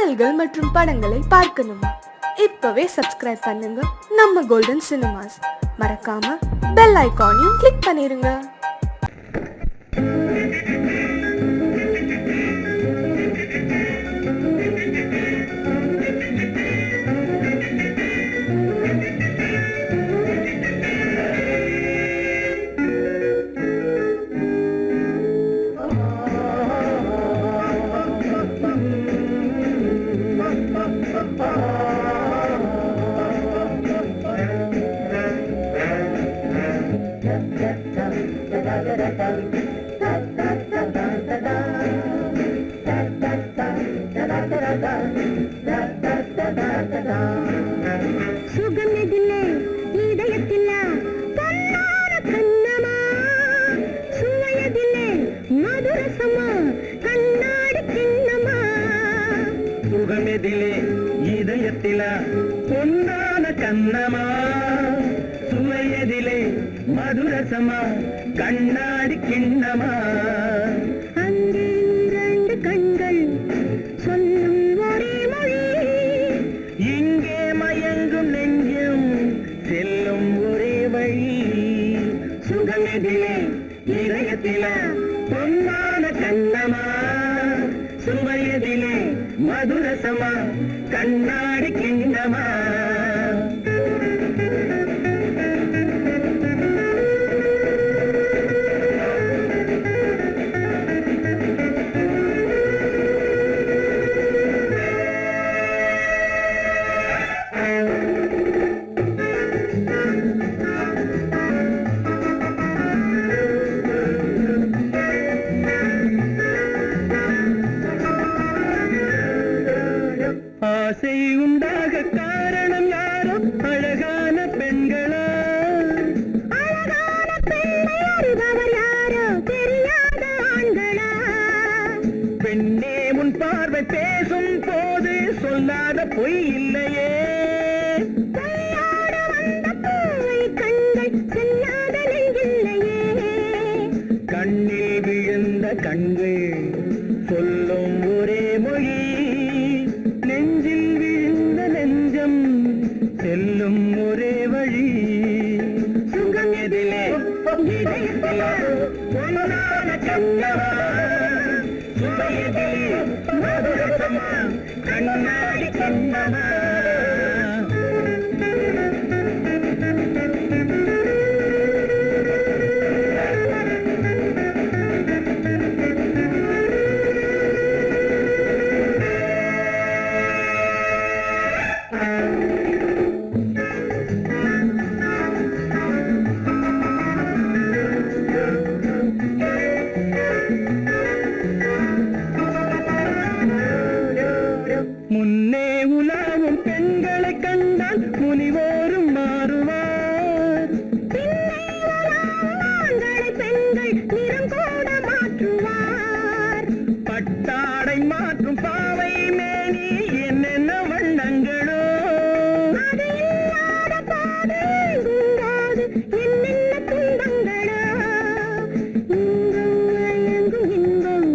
பாடல்கள் மற்றும் படங்களை பார்க்கணுமா? இப்பவே சப்ஸ்கிரைப் பண்ணுங்க நம்ம கோல்டன் சினிமாஸ். மறக்காம பெல் ஐகானையும் கிளிக் பண்ணிருங்க. சுகமெதிலே இதயத்திலா பொன்னான கண்ணமா, சுவையதிலே மதுரசமா கண்ணாடி கிண்ணமா. சுகமெதிலே இதயத்திலா பொன்னான கண்ணமா, சுவையதிலே மதுரசமா கண்ணாடி கிண்ணமா. அங்கே இரண்டு கண்கள் சொல்லும் ஒரே மொழி, இங்கே மயங்கும் நெஞ்சும் செல்லும் ஒரே வழி. சுகமெதிலே இதயத்திலா பொன்னான கண்ணமா, சுவையதிலே மதுரசமா கண்ணாடி கிண்ணமா. ஆசை உண்டாக காரணம் யாரோ அழகான பெண்களா, அழகான பெண்ணை அறிபவர் யாரோ தெரியாத ஆண்களா. பெண்ணே உன் பார்வை பேசும் போது சொல்லாத பொய் இல்லையே. கையோடு வந்த பூவை கண்கள் செல்லாத நெஞ்சில்லையே. கண்ணில் விழுந்த கண்கள் சொல்லும் ஒரே மொழி, நெஞ்சில் விழுந்த நெஞ்சம் செல்லும் ஒரே வழி. சுகம் எதிலே இதயத்திலா பொன்னான கண்ணமா, சுவையதிலே மதுரசமா கண்ணாடி கண்ணமா. முன்னே உலாவும் பெண்களை கண்டால் முனிவோரும் மாறுவார், பின்னை உலாவும் ஆண்களை பெண்கள் நிறம் கூட மாற்றுவார். பட்டாடை மாற்றும் பாவை மேனி என்னென்ன வண்ணங்களோ. அது இல்லாத போது இங்காது என்னென்ன துன்பங்களோ. இங்கும் மயங்கும் இன்பம்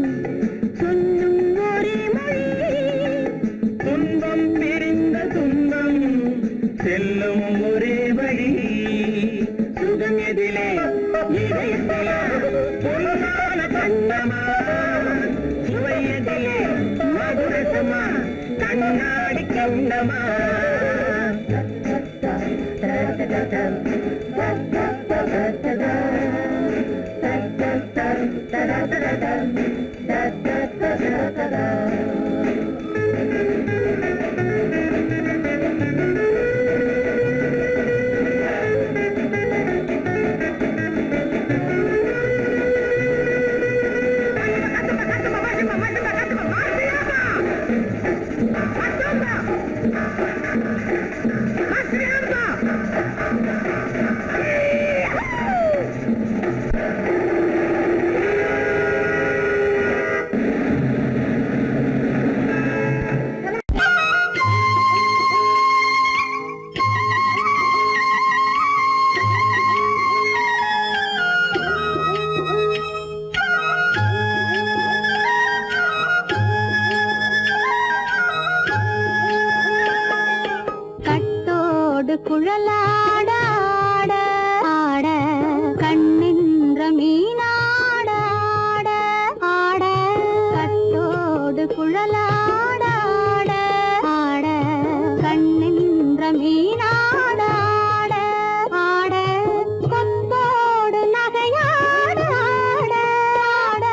சொல்லும் ஒரே மொழி, துன்பம் பிரிந்த துன்பம் செல்லும் ஒரே வழி. சுகம் எதிலே இதயத்திலா பொன்னான கண்ணமா, சுவையதிலே மதுரசமா கண்ணாடி கண்ணமா. குழலாட ஆட ஆட கண்ணின்ற மீனாட ஆட ஆட கட்டோடு குழலாட ஆட ஆட கண்ணின்ற மீனாட ஆட ஆட கொத்தோடு நகையாட ஆட ஆட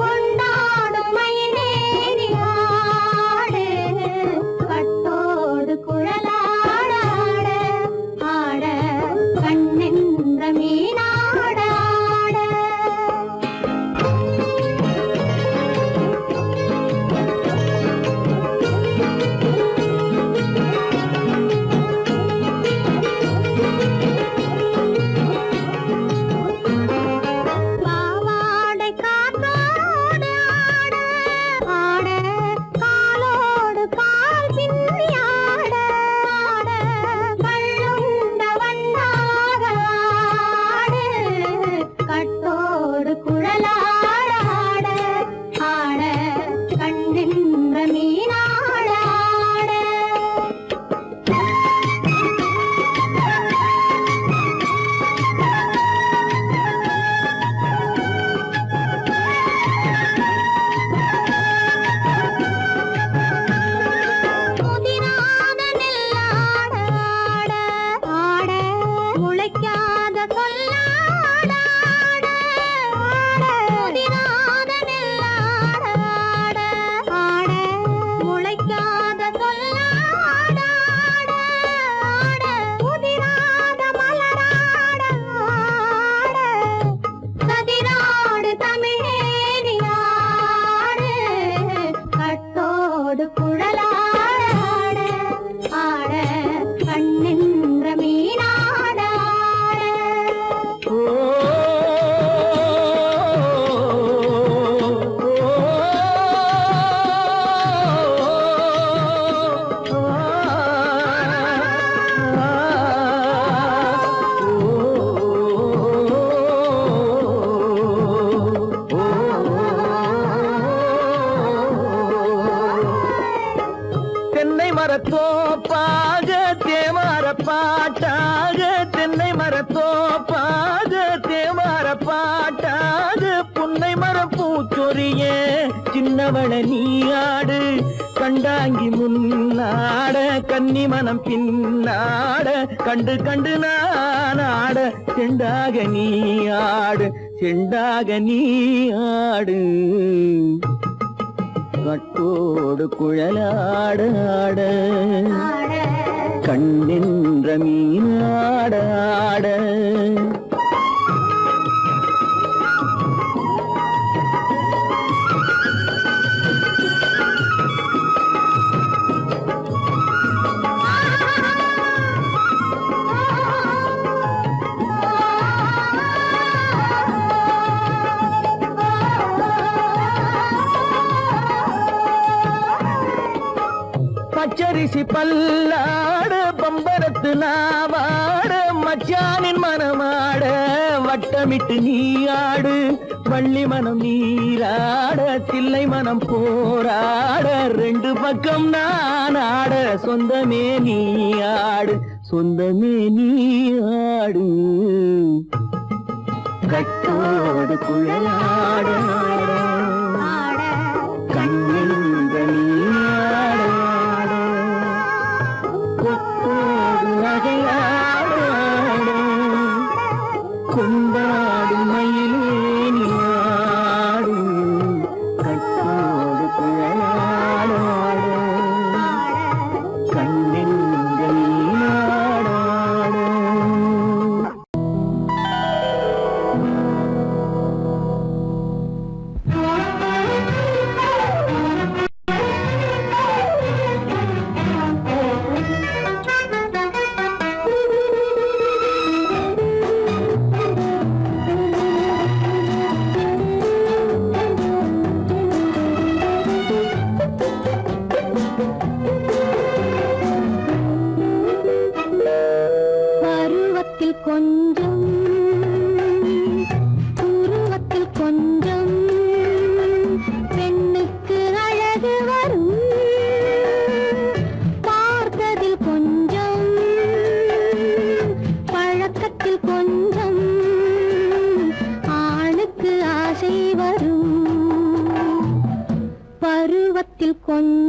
கொண்டாடும் மயிலேறி ஆடு கட்டோடு குழலாட ஆட ஆட கண்ணின்ற மீனாட ஆட பாவாடை காத்தோடு ஆட ஆட காலோடு கால் பின்னி ஆட ஆட கள்ளுண்ட வண்ணாக ஆடு கட்டோடு குழலாட ஆட ஆட கண்ணின்ற மீனாட ஆட முதிராத நெல்லாட ஆட ஆட முளைக்காத கொல்லாட ஆட ஆட முதிராத நெல்லாட ஆட ஆட முளைக்காத கொல்லாட ஆட ஆட முதிராத மலராட ஆட கதிராடு தமிழேறி ஆடு கட்டோடு குழலாட ஆட ஆட கண்ணின்ற மீனாட ஆட தென்னை மரத்தோப்பாக தேமார பாட்டாக தென்னை மரத்தோப்பாக தேமார பாட்டாக புன்னை மரம் பூச்சொரிய சின்னவள நீயாடு கண்டாங்கி முன்னாட கன்னி மனம் பின்னாட கண்டு கண்டு நானாட செண்டாக நீயாடு செண்டாக நீயாடு கட்டோடு குழலாட ஆட ஆட கண்ணின்ற மீனாட ஆட பச்சரிசி பல்லாட பம்பரத்து நாவாட மச்சானின் மனமாட வட்டமிட்டு நீயாடு வள்ளி மனம் நீராட தில்லை மனம் போராட ரெண்டு பக்கம் நான் ஆட சொந்தமே நீயாடு சொந்தமே நீயாடு கட்டோடு குழலாட ஆட கண்ணின்ற நீயாட கொத்தோடு நகையாட கொண்டாடு மயிலே நீயாடு கட்டோடு குழலாட கண்ணின்ற நீயாட ஆட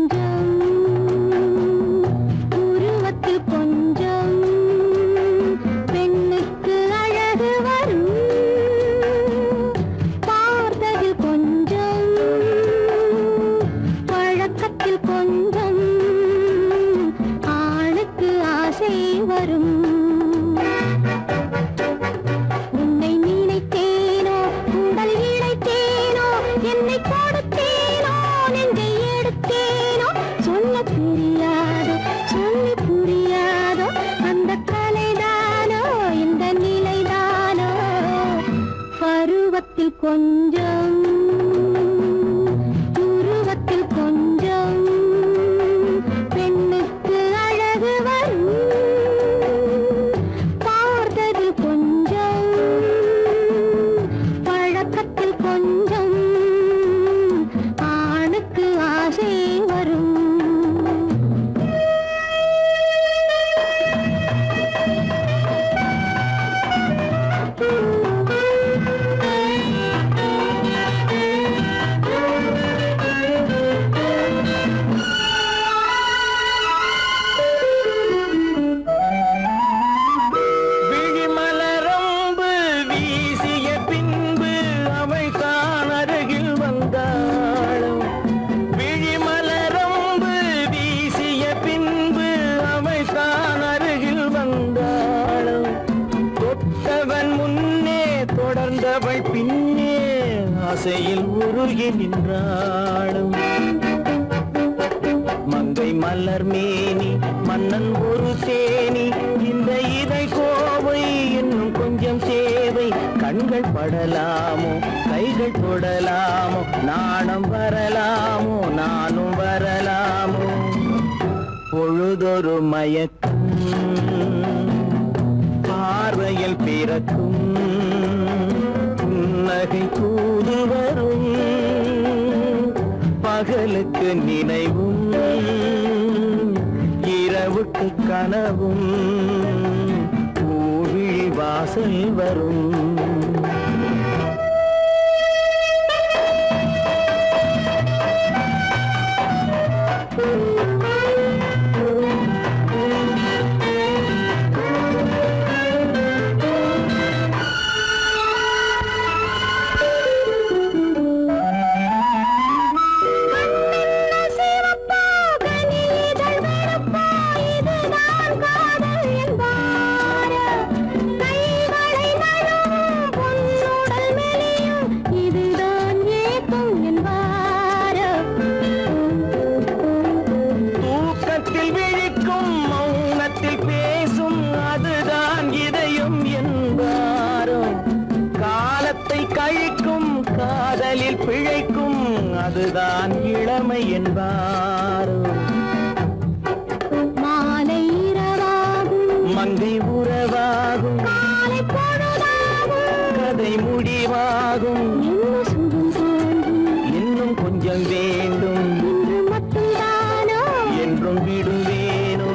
கொஞ்சம் உருவத்தில் கொஞ்சம் பெண்ணுக்கு அழகு வரும் பார்த்ததில் கொஞ்சம் பழக்கத்தில் கொஞ்சம் ஆணுக்கு ஆசை வரும் உன்னை நினைத்தேனோ உடல் இழைத்தேனோ என்னை கொடுத்தேனோ நெஞ்சை எடுத்தேனோ சொல்ல தெரியாதோ சொல்லி புரியாதோ அந்த கலைதானோ இந்த நிலைதானோ பருவத்தில் கொஞ்சம் உருவத்தில் கொஞ்சம் பெண்ணுக்கு அழகு வரும் பார்த்ததில் கொஞ்சம் பழக்கத்தில் கொஞ்சம் ஆணுக்கு ஆசை வரும் விழிமலரம்பு வீசிய பின்பு அவள் தான் அருகில் வந்தாளும் விழிமலரம்பு வீசிய பின்பு அவள் தான் அருகில் வந்தாளும் தொட்டவன் முன்னே தொடர்ந்தவள் பின்னே ஆசையில் உருகி நின்றாளும் மங்கை மலர் மேனி மன்னன் ஒரு தேனி இந்த இதை கோவை இன்னும் கொஞ்சம் சேவை கண்கள் படலாமோ கைகள் தொடலாமோ நாணம் வரலாமோ நானும் வரலாமோ பொழுதொரு மயக்கம் பார்வையில் பிறக்கும் புன்னகை தூது வரும் பகலுக்கு நினைவும் இரவுக்கு கனவும் பூவிழி வாசல் வரும் தூக்கத்தில் விழிக்கும் மௌனத்தில் பேசும் அதுதான் இதயம் என்பாரோ காலத்தை கழிக்கும் காதலில் பிழைக்கும் அதுதான் இளமை என்பாரோ மாலை இரவாகும் மங்கை உறவாகும் காலை பொழுதாகும் கதை முடிவாகும் என்ன சுகம் தோன்றும் இன்னும் கொஞ்சம் வேண்டும் இன்று மட்டும்தானோ என்றும் விடுவேனோ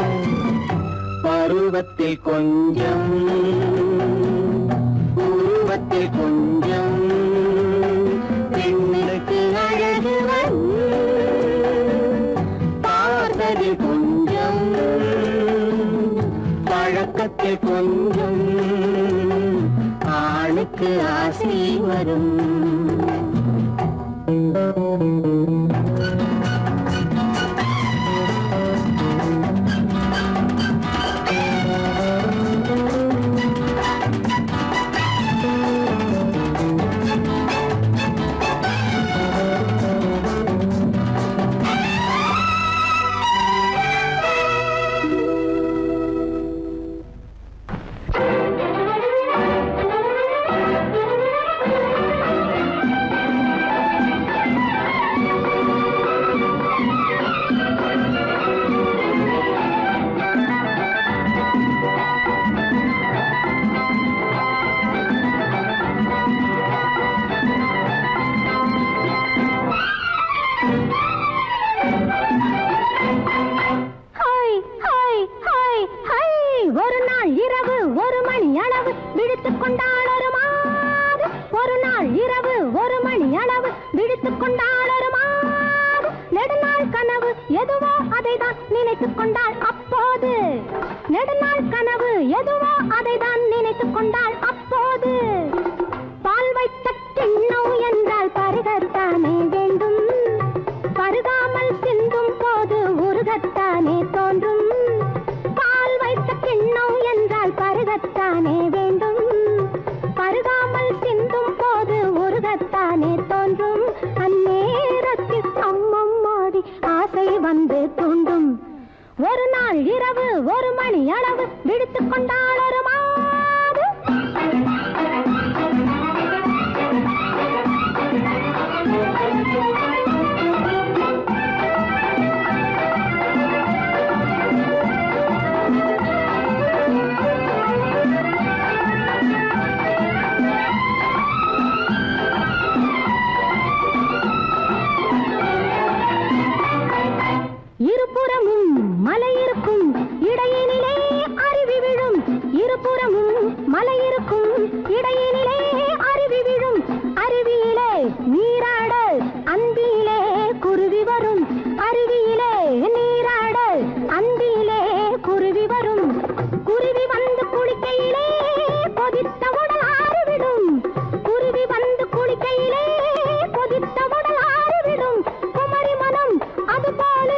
பருவத்தில் கொஞ்சம் உருவத்தில் கொஞ்சம் பெண்ணுக்கு அழகு வரும் பார்த்ததில் கொஞ்சம் பழக்கத்தில் கொஞ்சம் ஆணுக்கு ஆசை வரும் அதைதான் நினைத்துக் கொண்டாள் அப்போது. நெடுநாள் கனவு எதுவோ அதைதான் நினைத்துக் கொண்டாள் அப்போது. பால் வைத்த கிண்ணம் என்றால் பருகத்தானே வேண்டும். பருகாமல் சிந்தும் போது உருகத்தானே தோன்றும். பால் வைத்த கிண்ணம் என்றால் பருகத்தானே வேண்டும். பருகாமல் சிந்தும் போது உருகத்தானே தோன்றும். அந்நேரத்தில் அம்மம்மாடி ஆசை வந்து தூண்டும். ஒரு நாள் இரவு 1 மணி அளவு விடுத்துக் கொண்டாள் ஒரு மாது. இருபுறமும் மலை இருக்கும் இடையினிலே அருவி விழும். இருபுறமும் மலை இருக்கும் இடையினிலே அருவி விழும். அருவியிலே நீராட அந்தியிலே குருவி வரும். அருவியிலே நீராட அந்தியிலே குருவி வரும். குருவி வந்து குளிக்கையிலே கொதித்த உடல் ஆறிவிடும். குருவி வந்து குளிக்கையிலே கொதித்த உடல் ஆறிவிடும். குமரி மனம் அதுபோல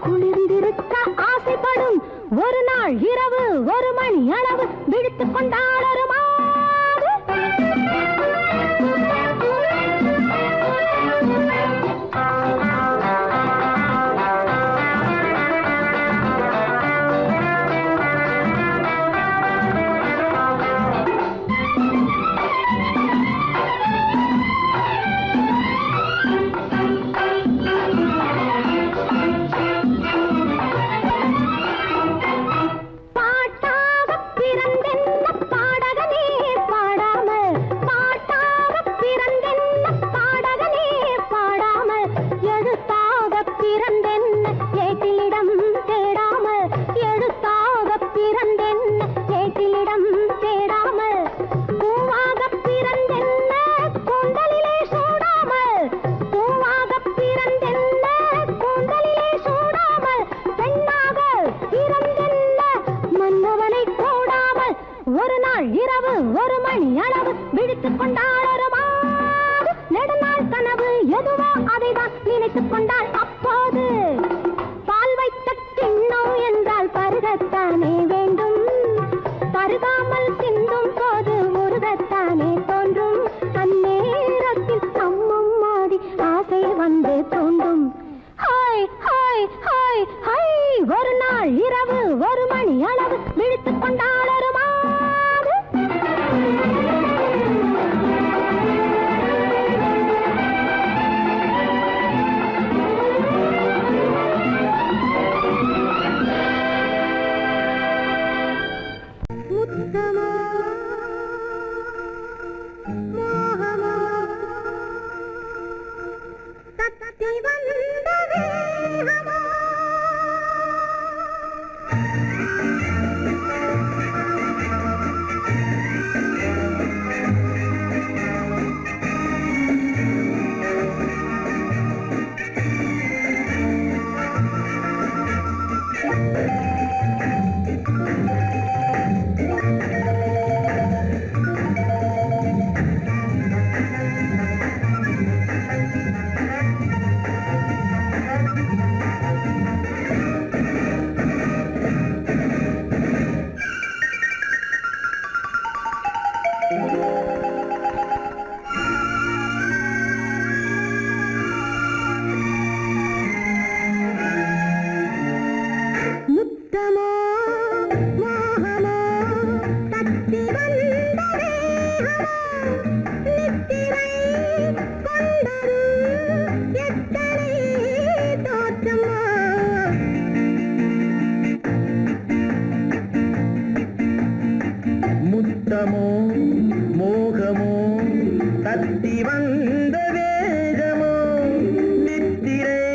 குளிர்ந்திருக்க ஆசைப்படும். ஒரு நாள் இரவு 1 மணி அளவு விடுத்துக் கொண்டாள் ஒரு மாது. ஒரு நாள் இரவு 1 மணி அளவு விழித்துக் கொண்டாள் ஒரு மாது. நெடுநாள் கனவு எதுவோ அதைதான் நினைத்துக் கொண்டாள் அப்போது. பால் வைத்த கிண்ணம் என்றால் பருகத்தானே வேண்டும். பருகாமல் சிந்தும் போது முருகத்தானே தோன்றும். அந்நேரத்தில் அம்மம்மாடி ஆசை வந்து தோன்றும். Hi hi hi hi. ஒரு நாள் இரவு 1 மணி அளவு விழித்துக் கொண்டாள் ஒரு மாது. முத்தமா மோகமா தத்தி வந்த வேகமா. முத்தமோ மோகமோ தத்தி வந்த வேகமோ நித்திரை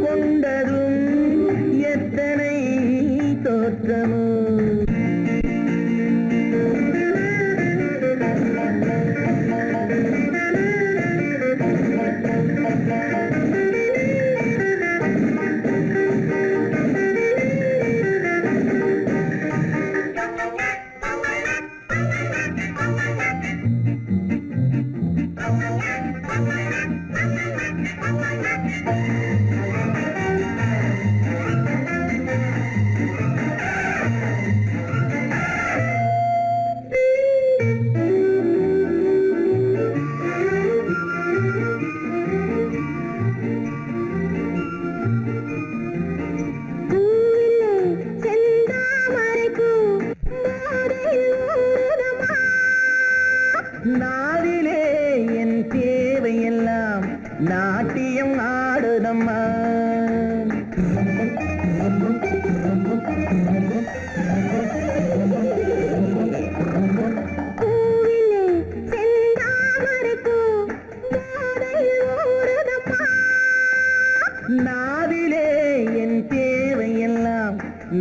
கொண்டதும் எத்தனை தோற்றமோ.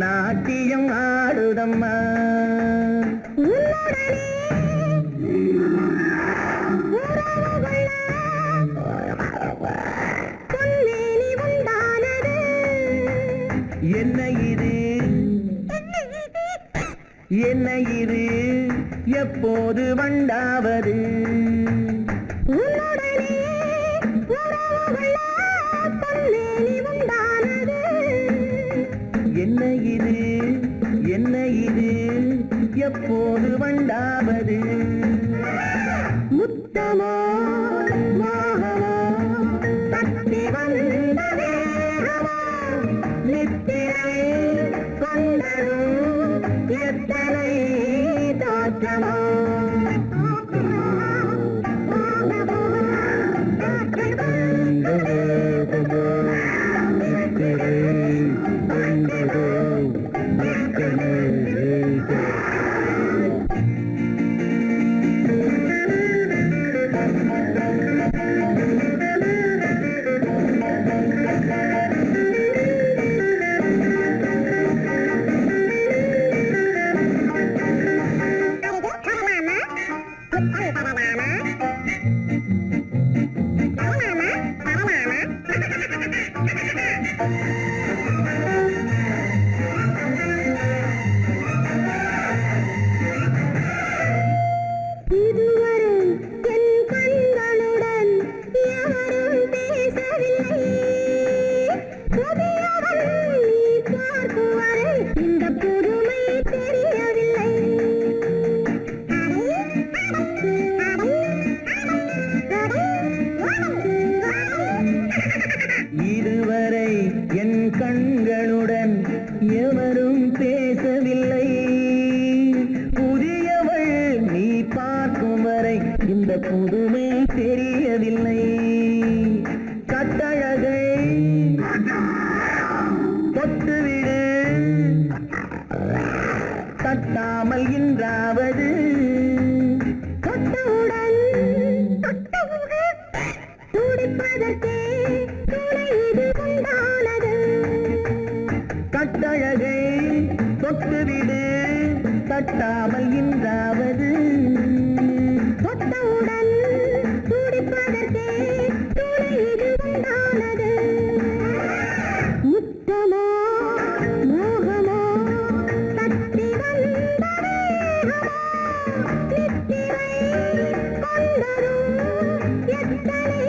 நாட்டியம் ஆடுதம்மா. என்ன இது என்ன இது எப்போது வண்டாவது? என்ன இது என்ன இது எப்போது வண்டாவது? முத்தமோ மோகமோ தட்டி வந்த வேகமோ நித்திரை கொண்டதும் எத்தனை தோற்றமோ? இதுவரை என் கண்களுடன் எவரும் பேசவில்லை. புதியவள் நீ பார்க்கும் வரை இந்த புதுமை தெரியவில்லை. கட்டழகை தொட்டுவிடு தட்டாமல் இன்றாவது தொட்டவுடன் துடிப்பதற்கே கட்டழகை தொட்டுவிடு தட்டாமல் இன்றாவது தொட்டவுடன் துடிப்பதற்கே துணை இது உண்டானது. முத்தமோ மோகமோ தட்டி வந்த வேகமோ நித்திரை கொண்டதும் எத்தனை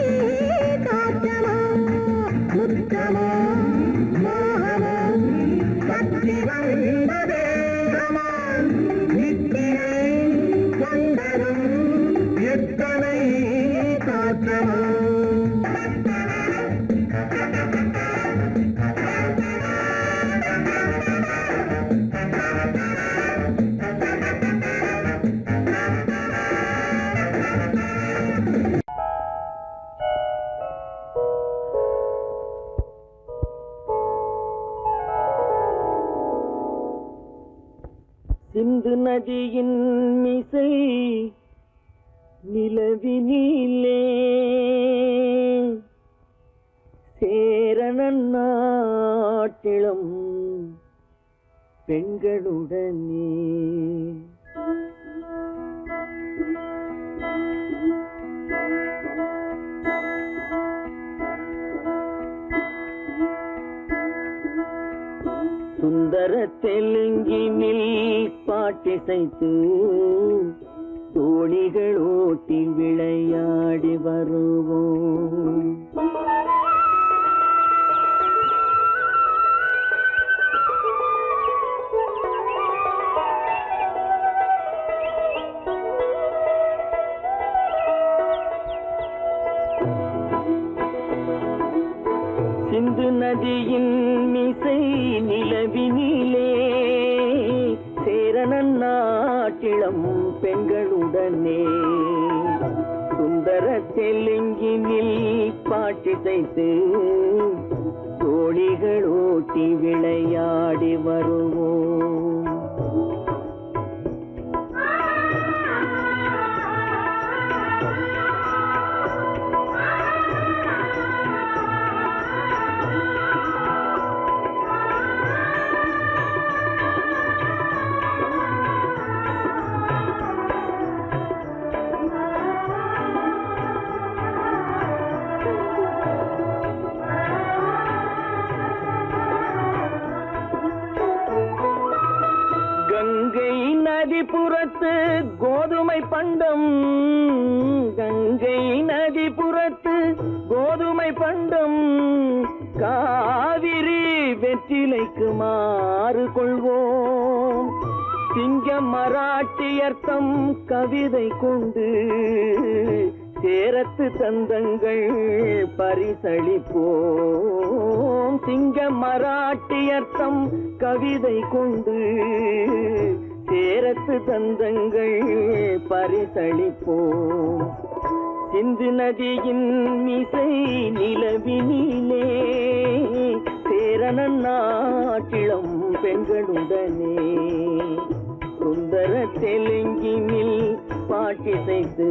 தோற்றமோ? முத்தமோ மோகமோ தட்டி வந்த வேகமோ நித்திரை கொண்டதும் எத்தனை தோற்றமோ? சிந்து நதியின் மிசை நிலவினிலே சேரணன் நாட்டிளம் பெண்களுடனே சுந்தர தெலுங்கினில் பாட்டிசைத்து தோணிகள் ஓட்டி விளையாடி வருவோம். சிந்து நதியின் மிசை நிலவினிலே சேரணன் நாட்டிளம் பெண்களுடனே சுந்தர தெலுங்கினில் பாட்டிசைத்து தோணிகள் ஓட்டி விளையாடி வருவோம். நதிபுறத்து கோதுமை பண்டம், கங்கை நதிபுறத்து கோதுமை பண்டம், காவிரி வெற்றிலைக்கு மாறு கொள்வோம். சிங்க மராட்டியர்த்தம் கவிதை கொண்டு சேரத்து தந்தங்கள் பரிசளிப்போம். சிங்க மராட்டியர்த்தம் கவிதை கொண்டு சேரத்து தந்தங்கள் பரிசளிப்போம். சிந்து நதியின் மிசை நிலவினிலே சேரணன் நாட்டிளம் பெண்களுடனே சுந்தர தெலுங்கினில் பாட்டிசைத்து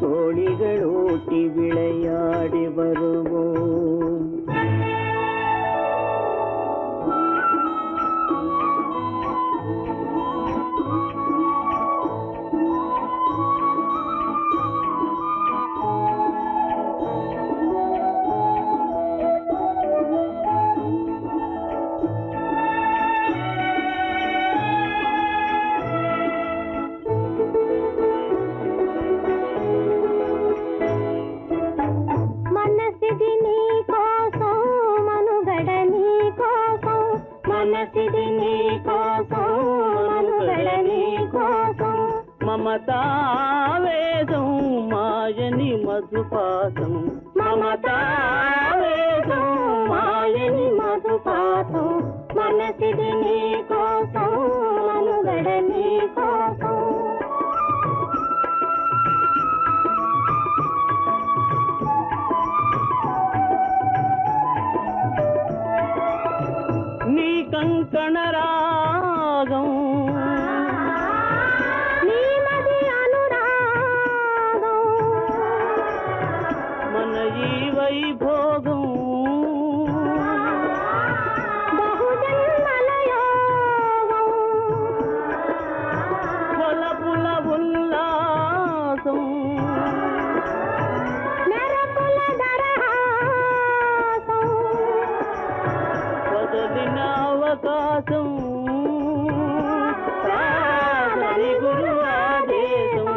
தோழிகள் ஓட்டி விளையாடி வருவோம். మమతావేదం మాయని మధుపాతం, మమతావేదం మాయని మధుపాతం, మనసిది నీ కోసం మనుగడ నీ కోసం. నీ కంకణ రాగం వైభోగం బహుజన్మలయోగం కొలపుల ఉల్లాసం మెరపుల దరహాసం వదలిన అవకాశం సాగరి గురు ఆదేశం.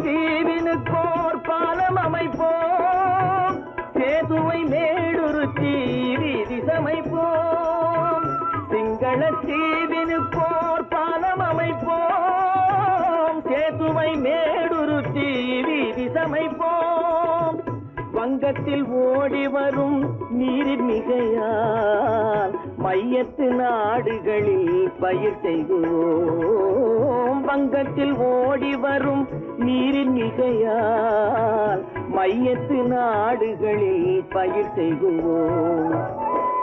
தீவினுக்கோர் பாலம் அமைப்போம், சேதுவை மேடுருத்தி வீதி சமைப்போம். சிங்கள தீவினுக்கோர் பாலம் அமைப்போம், சேதுவை மேடுருத்தி வீதி சமைப்போம். வங்கத்தில் ஓடி வரும் நீரின் மிகையால் மையத்து நாடுகளில் பயிர் செய்வோம். வங்கத்தில் ஓடி வரும் நீரின் மிகையால் மையத்து நாடுகளில் பயிர் செய்வோம்.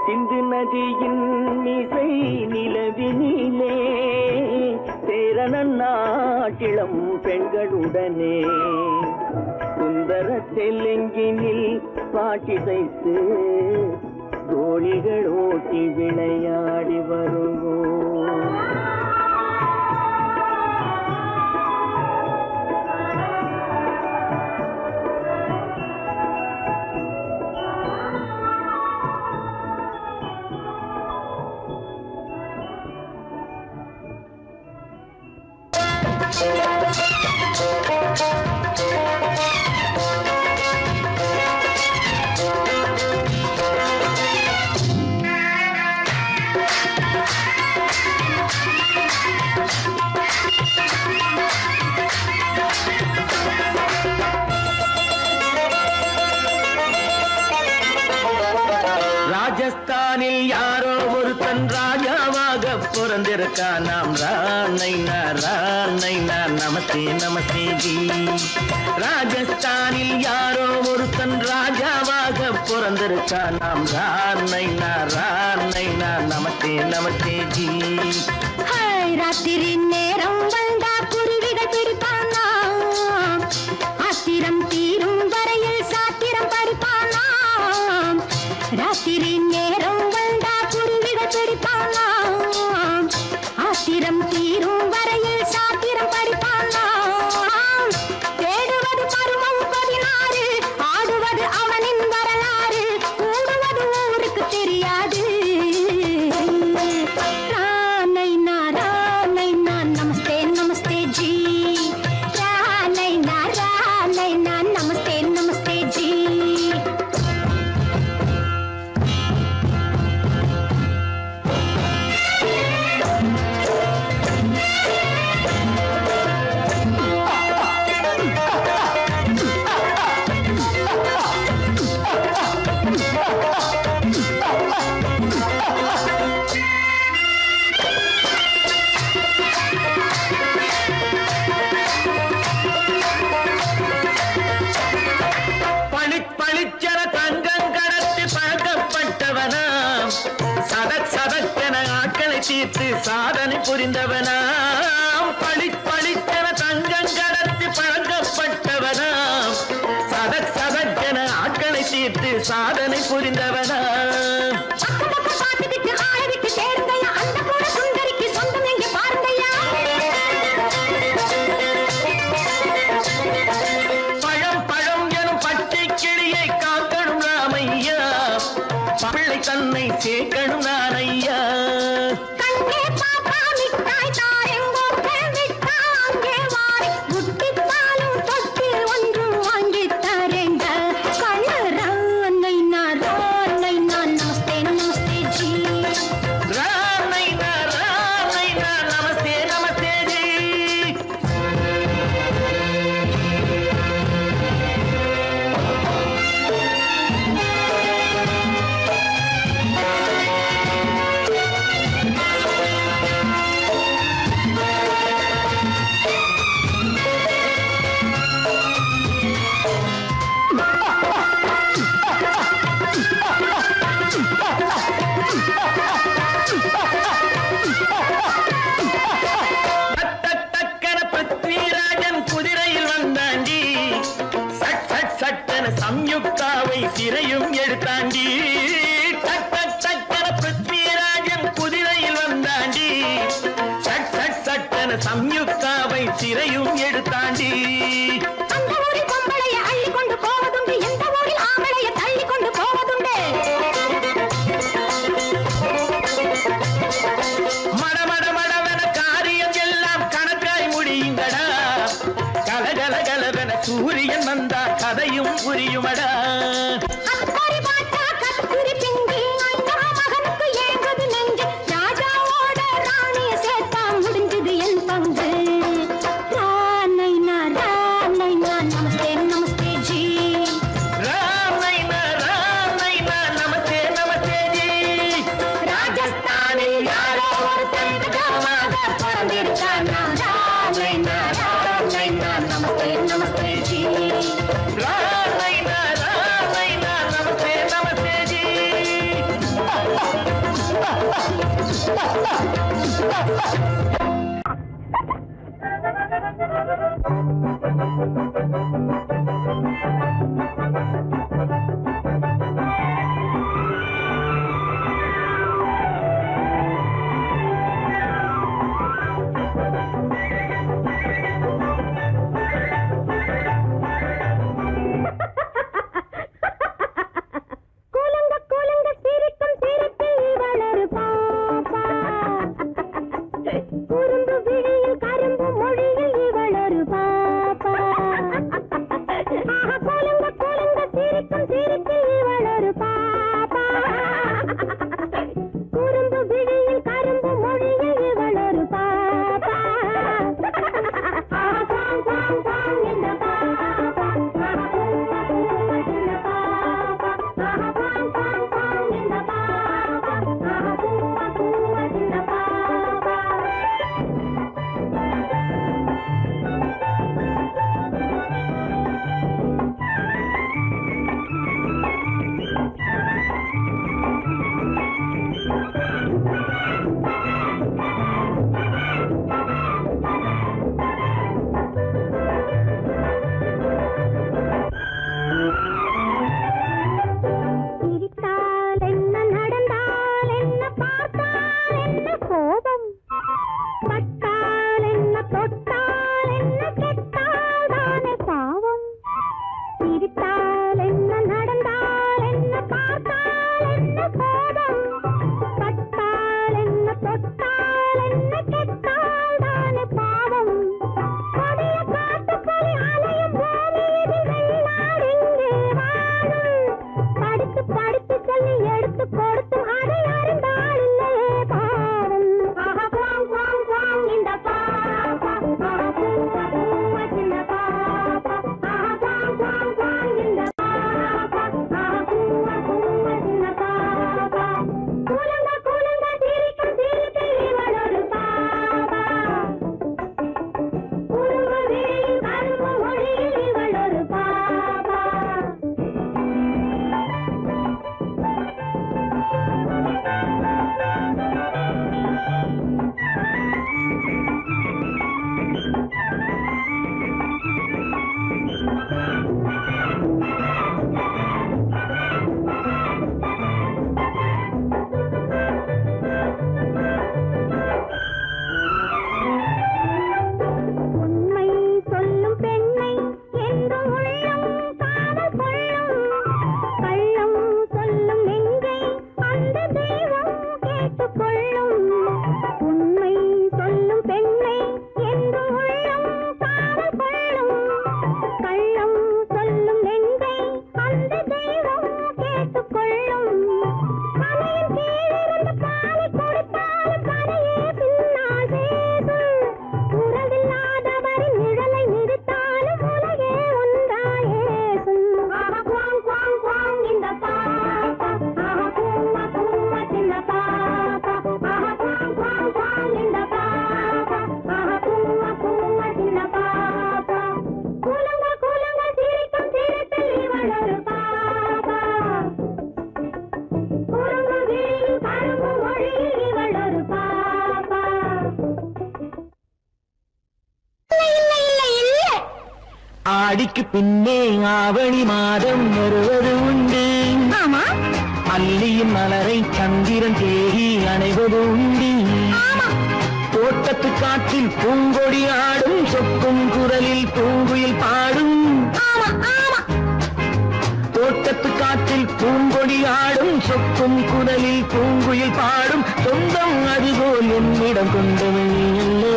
சிந்து நதியின் மிசை நிலவினிலே சேரணன் நாட்டிளம் பெண்களுடனே சுந்தர தெலுங்கினில் பாட்டிசைத்து தோழிகள் ஓட்டி விளையாடி வருவோம். ராஜஸ்தானில் யாரோ ஒருத்தன் ராஜாவாக பிறந்திருக்கான். நாம் ராணைனா ராணைனா நமஸ்தே நமஸ்தே ஜி. ராஜஸ்தானில் யாரோ ஒருத்தன் ராஜாவாக பிறந்த பிறந்திருக்கான் நாம் ரானைனா ரானைனா நமஸ்தே நமஸ்தே ஜி. ஹாய், ராத்திரி நேரம் வந்தா குருவிகள் பிடிப்பானா, ஆத்திரம் தீரும் வரையில் சாத்திரம் படிப்பானா. ராத்திரி நேரம் வந்தா குருவிகள் பிடிப்பானா, ஆத்திரம் தீரும் வரையில் சாத்திரம் படிப்பானா. தேடுவது பருவம் 16, ஆடுவது அவனின் வரலாறு, கூடுவது ஊருக்கு தெரியாது. ரானைனா ரானைனா நமஸ்தே நமஸ்தே ஜி. ரானைனா ரானைனா நமஸ்தே நமஸ்தே ஜி. பளிச்சென தங்கம் கடத்தி பழக்கப்பட்டவனாம், சதக் சதக்கென ஆட்களை தீர்த்து சாதனை புரிந்தவனாம். பளிச்சென தங்கம் கடத்தி பழக்கப்பட்டவனாம், சதக் சதக்கென ஆட்களை தீர்த்து சாதனை புரிந்தவனாம். பாட்டுக்கிட்டு ஆளவிட்டு தேடுங்கய்யா, அந்த கூட சுந்தரிக்கு சொந்தம் எங்கே பாருங்கய்யா. பழம் எனும் பச்சை கிளியை காக்கணும் ராமையா, பிள்ளை தன்னை சேர்க்கணும் நான் ஐயா. கண்ணே பாப்பா மிட்டாய் தாரெங்கோ கேள்விட்டா அங்கே வாரி, முட்டித்தாலும் தொட்டு ஒன்றும் வாங்கித் தரேங்க. கண்ணு ரானைனா ரானைனா நமஸ்தே நமஸ்தே ஜி. ரானைனா ரானைனா நமஸ்தே நமஸ்தே ஜி. டக்கன பிருத்விராஜன் குதிரையில் வந்தாண்டி, சட் சட் சட்டன சம்யுக்தாவை சிறையும் எடுத்தாண்டி. டக்கன பிருத்விராஜன் குதிரையில் வந்தாண்டி, சட் சட் சட்டன சம்யுக்தாவை சிறையும் எடுத்தாண்டி. அந்த ஊரில் பொம்பளைய அள்ளி கொண்டு போவதுண்டு, எந்த ஊரில் ஆம்பளைய தள்ளி கொண்டு போவதுண்டு. மடமடவென காரியம் எல்லாம் கணக்காய் முடியுங்கடா, கலகலகலவென சூரியன் வந்தா கதையும் புரியுமடா. அக்கறை பாட்டா கத்துரி பிங்கி, ஐயா மகனுக்கு ஏங்குது நெஞ்சு, ராஜாவோட ராணிய சேர்த்தா முடிஞ்சது என் பங்கு. ரானைனா ரானைனா நமஸ்தே நமஸ்தே ஜி. ராமைனா ராமைனா நமஸ்தே நமஸ்தே ஜி. ராஜஸ்தானில் யாரோ ஒருத்தன் ராஜாவாக பிறந்திருக்கானா, ரானைனா ரானைனா நமஸ்தே நமஸ்தே ஜி. ராமைனா இவளொரு பாப்பா குறும்பு விழியில் கரும்பு மொழியில் இவளொரு பாப்பா இல்லை இல்லை இல்லை ஆடிக்கு பின்னே ஆவணி மாதம் வருவது உண்டு ஆமா அல்லியின் மலரை சந்திரன் தேடி அணைவது உண்டு தோட்டத்து காற்றில் பூங்கொடி ஆடும் சொக்கும் குரலில் பூங்குயில் பாடும் ஆமா ஆமா தோட்டத்து காற்றில் பூங்கொடி ஆடும் சொக்கும் குரலில் பூங்குயில் பாடும் சொந்தம் அதுபோல் என்னிடம் கொண்டவள் நீ அல்லோ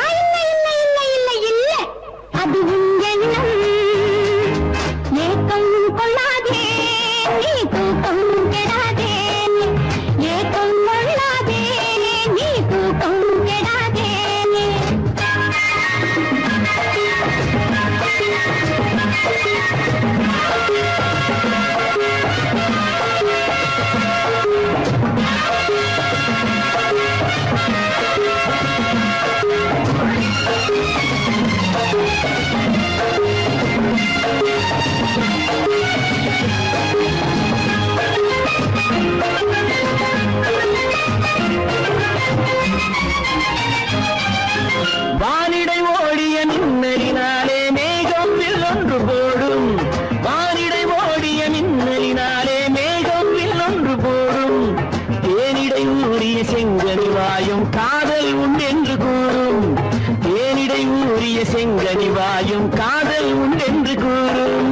இல்லை இல்லை இல்லை இல்லை இல்லை அது உன் எண்ணம் ஏக்கம் கொள்ளாதே நீ தூக்கம் கெடாதே ஏக்கம் கொள்ளாதே நீ தூக்கம் கெடாதே வானிடை ஓடிய மின்னலினாலே மேகம் வில்லொன்று போடும் வானிடை ஓடிய மின்னலினாலே மேகம் வில்லொன்று போடும் தேனிடை ஊறிய செங்கனி வாயும் காதல் உண்டென்று கூறும் தேனிடை ஊறிய செங்கனி வாயும் காதல் உண்டென்று கூறும்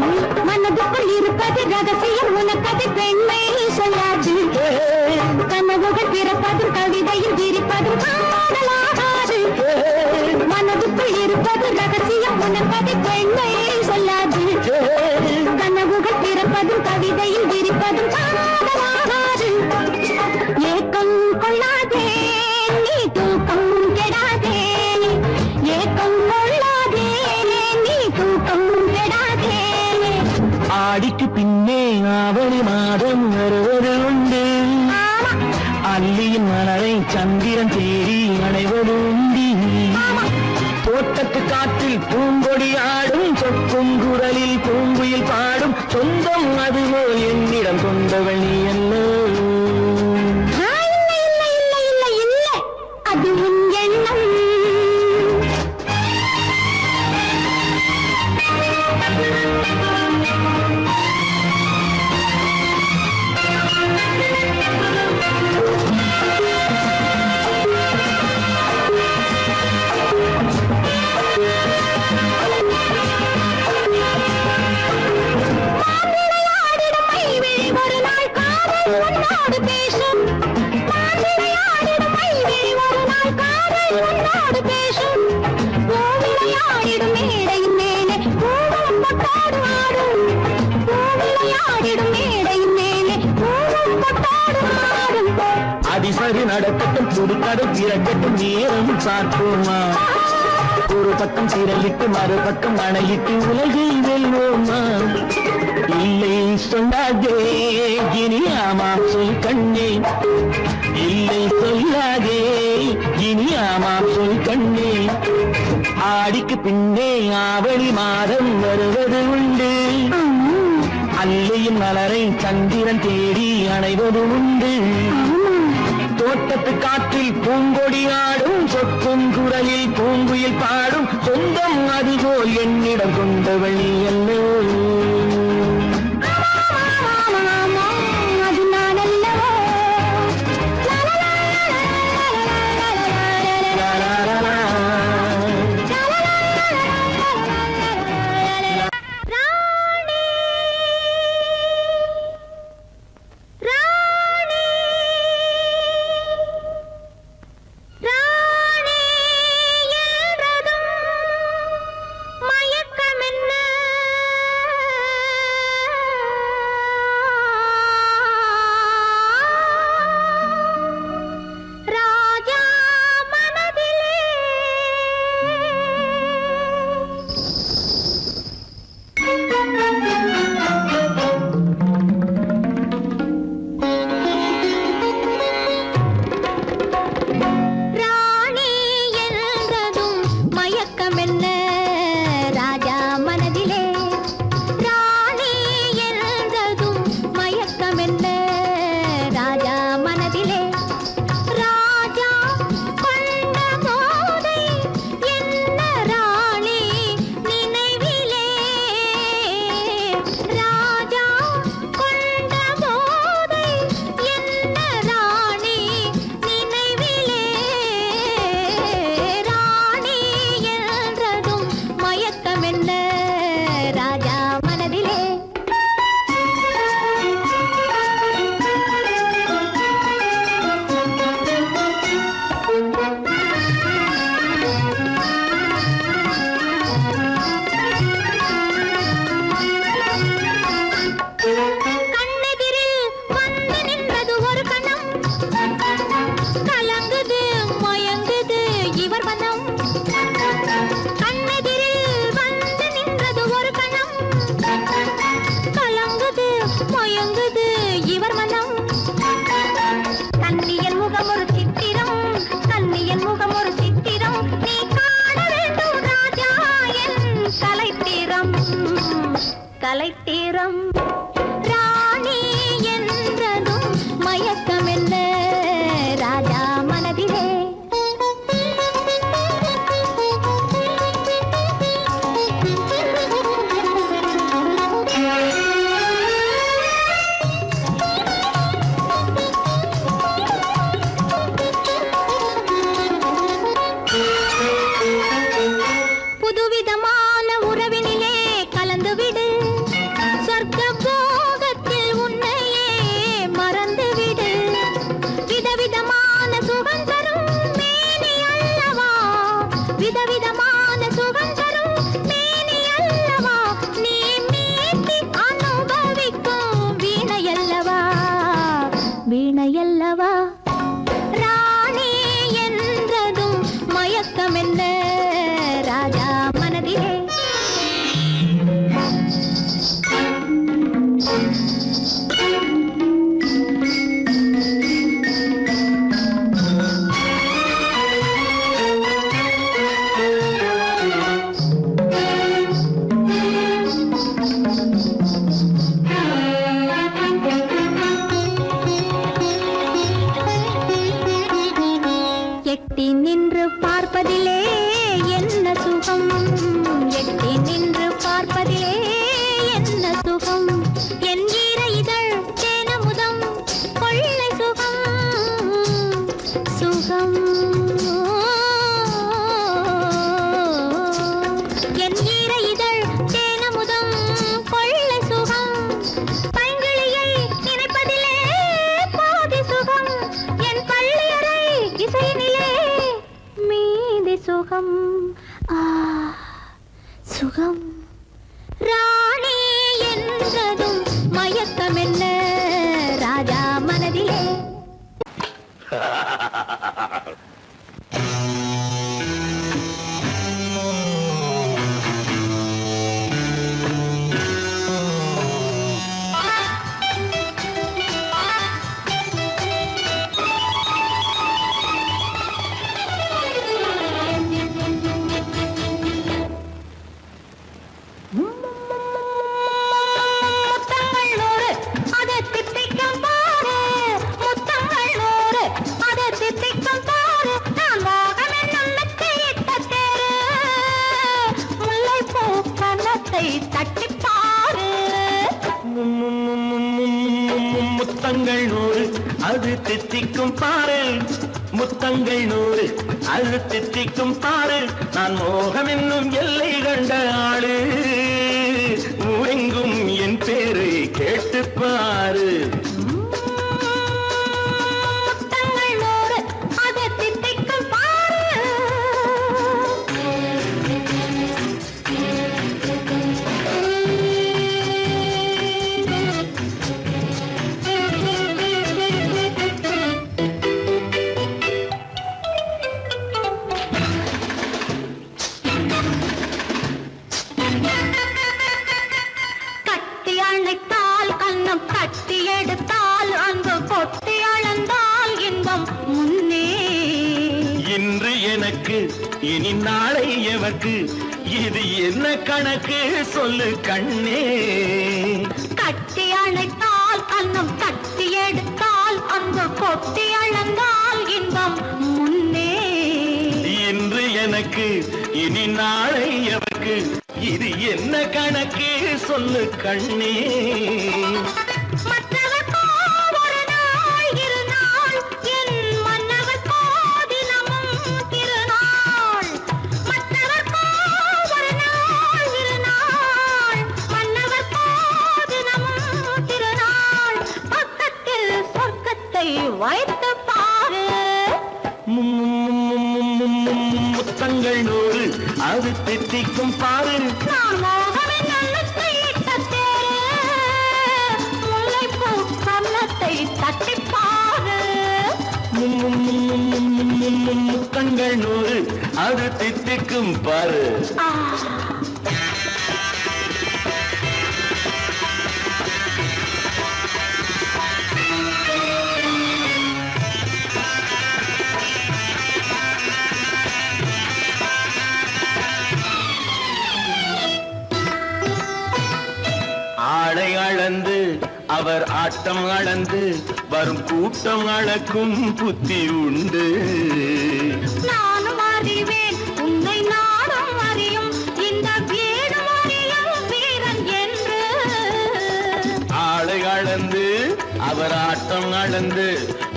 மனதுக்குள் இருப்பது ரகசியம் உனக்கது பெண்மை சொல்லாது கனவுகள் பிறப்பதும் கவிதையில் விரிப்பதும் காதலாகாது மனதுக்குள் இருப்பது ரகசியம் உனக்கது பெண்மை சொல்லாது கனவுகள் பிறப்பதும் கவிதையில் விரிப்பதும் காதலாகாது ஏக்கம் கொள்ளாதே நீ தூக்கம் கெடாதே ஏக்கம் கொள்ளாதே நீ தூக்கம் கெடாதே ஆடிக்கு பின்னே ஆவணி மாதம் வருவது உண்டு அல்லியின் மலரை சந்திரன் தேடி அணைவது உண்டு தோட்டத்து காற்றில் பூங்கொடி ஆடும் சொக்கும் குரலில் பூங்குயில் பாடும் சொந்தம் அதுபோல் என்னிடம் கொண்டவள் நீ அல்லோ இல்லை இல்லை இல்லை இல்லை இல்லை அது உன் எண்ணம் மாப்பிள்ளையாடிடும் மைவிழி ஒரு நாள் காதல் உன்னோடு பேசும் மாப்பிள்ளையாடிடும் மைவிழி ஒரு நாள் காதல் உன்னோடு பேசும் பூவிளையாடிடும் மேடையின் மேலே பூவும் பொட்டாடு ஆடும் பூவிளையாடிடும் மேடையின் மேலே பூவும் பொட்டாடு ஆடும் அதிசரி நடக்கட்டும் புதுக்கடை திறக்கட்டும் நேரம் பார்ப்போமா ஒரு பக்கம் திரளிட்டு மறுபக்கம் அணையிட்டு உலகை வெல்வோமா இல்லை சொல்லாதே இனி ஆமாம் சொல் கண்ணே இல்லை சொல்லாதே இனி ஆமாம் சொல் கண்ணே ஆடிக்கு பின்னே ஆவணி மாதம் வருவது உண்டு அல்லையின் மலரை சந்திரன் தேடி அணைவது உண்டு தோட்டத்து காற்றில் பூங்கொடி ஆடும் சொக்கும் குரலில் பூங்குயில் பாடும் சொந்தம் அதுபோல் என்னிடம் கொண்டவள் நீ அல்லோ அது நான் அல்லவோ கலைத்தீரம் ராணி என்றதும் மயக்கம் என்ன ராஜா மனதிலே புதுவிதமான உறவினிலே கலந்துவிடு சொர்க்க போகத்தில் உன்னையே மறந்துவிடு விதவிதமான சுகம் தரும் மேனி அல்லவா விதவிதமான சுகம் தரும் மேனி அல்லவா நீ மீட்டி அனுபவிக்கும் வீணையல்லவா வீணையல்லவா ராணி என்றதும் மயக்கம் என்ன ராஜா மனதிலே எட்டி நின்று பார்ப்பதிலே என்ன சுகம் எட்டி நின்று பார்ப்பதிலே என்ன சுகம் என் ஈர இதழ் தேனமுதம் கொள்ளை சுகம் சுகம் என் ஈர இதழ் தேனமுதம் கொள்ளை சுகம் பைங்கிளியை நினைப்பதிலே பாதி சுகம் என் பள்ளியறை இசையினிலே மீதி சுகம் சுகம் ராணி என்றதும் மயக்கம் என்ன ராஜா மனதிலே முத்தங்கள் நூறு அதை தித்திக்கும் பாரு முத்தங்கள் நூறு அதை தித்திக்கும் பாரு நான் மோகம் என்னும் மெத்தையிட்ட தேரு முல்லைப்பூ கன்னத்தை தட்டிப் பாரு முத்தங்கள் நூறு அது தித்திக்கும் பாரு முத்தங்கள் நூறு அது தித்திக்கும் பாரு நான் மோகம் என்னும் எல்லை கண்ட ஆளு ஊரெங்கும் என் பேரை கேட்டு பாரு முத்தங்கள் நூறு அதை தித்திக்கும் பாரு கட்டி அணைத்தால் கண்ணம் கட்டி எடுத்தால் அன்பு கொட்டி அளந்தால் இன்பம் முன்னே இன்று எனக்கு இனி நாளை எவர்க்கு இது என்ன கணக்கு சொல்லு கண்ணே கட்டி அணைத்தால் கண்ணம் கட்டி எடுத்தால் அன்பு கொட்டி அளந்தால் இன்பம் முன்னே இன்று எனக்கு இனி நாளை எவர்க்கு இது என்ன கணக்கு சொல்லு கண்ணே மற்றவர்க்கோ ஒரு நாள் இரு நாள் என் மன்னவர்க்கோ தினமும் திருநாள் மற்றவர்க்கோ ஒரு நாள் இரு நாள் மன்னவர்க்கோ தினமும் திருநாள் பக்கத்தில் சொர்க்கத்தை வைத்து பாரு முத்தங்கள் நூறு அது தித்திக்கும் பாரு நான் மோகம் என்னும் மெத்தையிட்ட தேரு முல்லைப்பூ கன்னத்தை தட்டிப் பாரு முத்தங்கள் நூறு அது தித்திக்கும் பாரு ஆளை அளந்து அவர் ஆட்டம் அளந்து வரும் கூட்டம் அளக்கும் புத்தி உண்டு. நானும் அறிவேன் உன்னை நாடும் அறியும் இந்த வீடும் அறியும் வீரன் என்று. ஆளை அளந்து அவர் ஆட்டம் அளந்து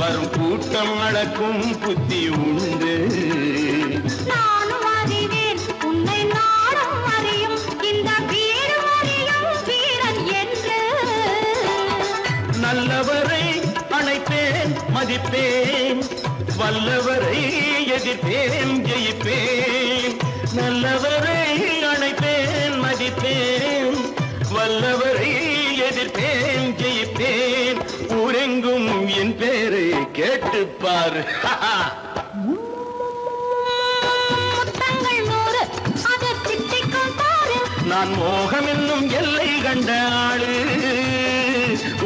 வரும் கூட்டம் அளக்கும் புத்தி உண்டு. நானும் அறிவேன் உன்னை நாடும் அறியும் இந்த வீடும் அறியும் வீரன் என்று. நல்லவரை அணைப்பேன் மதிப்பேன், வல்லவரை எதிர்ப்பேன் ஜெயிப்பேன். நல்லவரை அணைப்பேன் மதிப்பேன், வல்லவரை எதிர்ப்பேன் ஜெயிப்பேன். ஊரெங்கும் என் பேரை கேட்டுப்பார். முத்தங்கள் 100 அது திட்டிக்கும் பாரு. நான் மோகம் என்னும் எல்லை கண்ட ஆளு,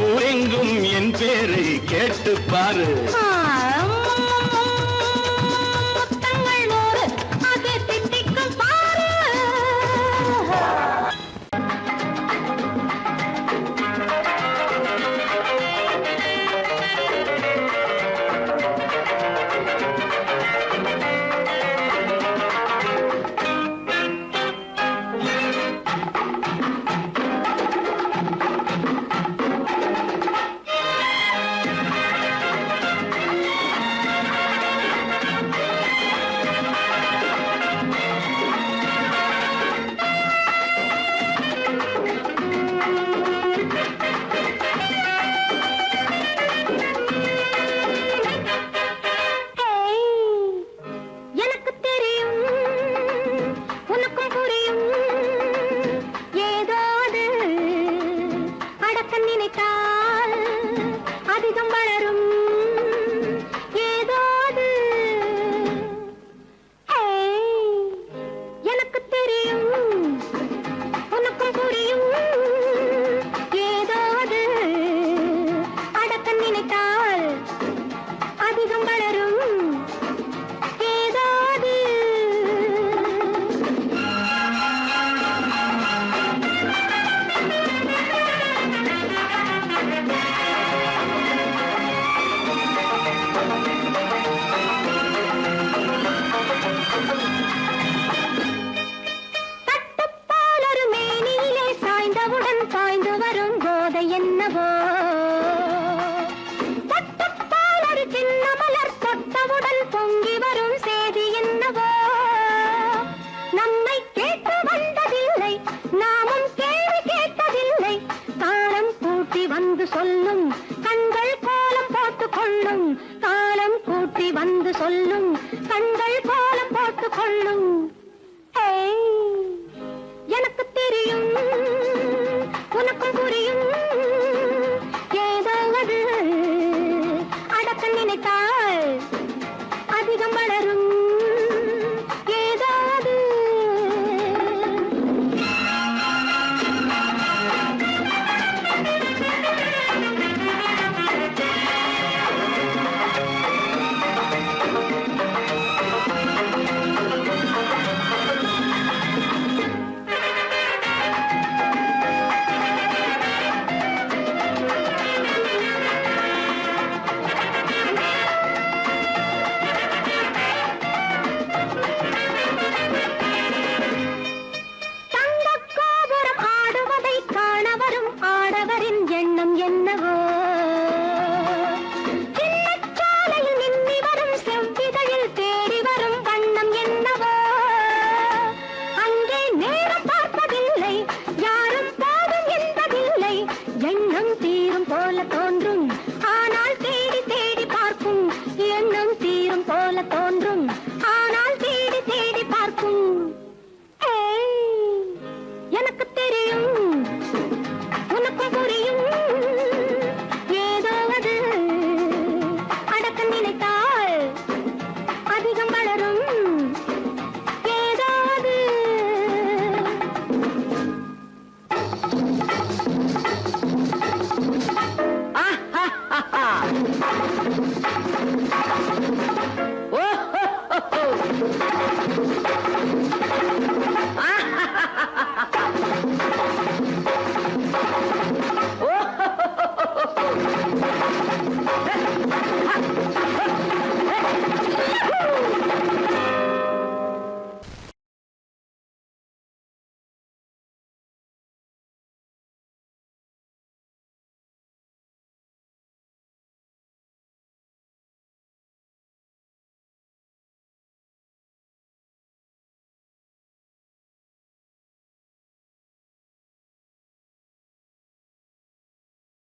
ஊரெங்கும் என் பேரை கேட்டுப்பாரு. முத்தங்கள் 100 அது திட்டிக்கும் பாரு. எனக்கு தெரியும் உனக்கும் புரியும் ஏதோ அது அடக்க நினைத்தால் அதிகம் வளரும் ஏதோ அது. எனக்கு தெரியும் உனக்கும் புரியும் ஏதோ அது அடக்க நினைத்தால் அதிகம் வளரும் ஏதாவது. தட்டுப்பால் ஒரு மேனியிலே சாய்ந்தவுடன் பாய்ந்து வரும் போதை என்னவோ. தட்டுப்பால் ஒரு சின்ன மலர் தொட்டவுடன் பொங்கி வரும் செய்தி என்னவோ. நம்மை கேட்டு வந்ததில்லை, நாமும் கேள்வி கேட்டதில்லை. காலம் கூட்டி வந்து சொல்லும் கண்கள் கோலம் போட்டுக் கொள்ளும். காலம் கூட்டி வந்து சொல்லும் கண்கள் கோலம் போட்டுக் கொள்ளும். எனக்கு தெரியும் உனக்கும் புரியும்